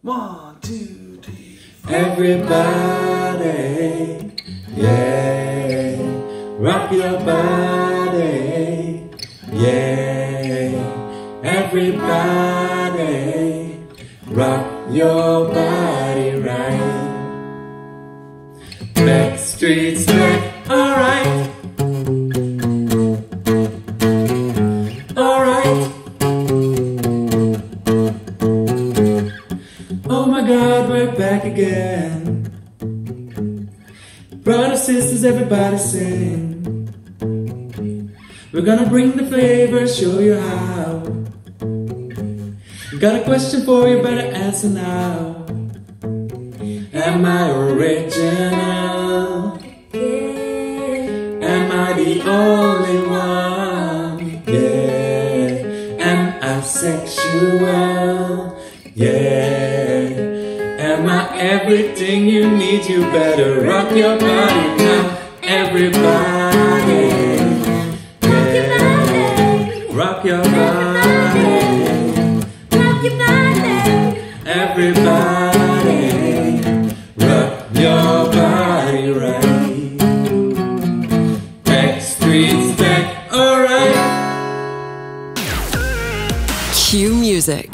1, 2, 3, 4. Everybody, yeah, rock your body, yeah. Everybody, rock your body right. Backstreet's back, alright, alright. Oh my God, we're back again. Brothers, sisters, everybody sing. We're gonna bring the flavor, show you how. Got a question for you, better answer now. Am I original? Yeah. Am I the only one? Yeah. Am I sexual? Yeah. Am I everything you need? You better rock your body now. Everybody, yeah. Rock your body. Rock your body. Everybody, rock your body right. Backstreet's back, alright. Cue music.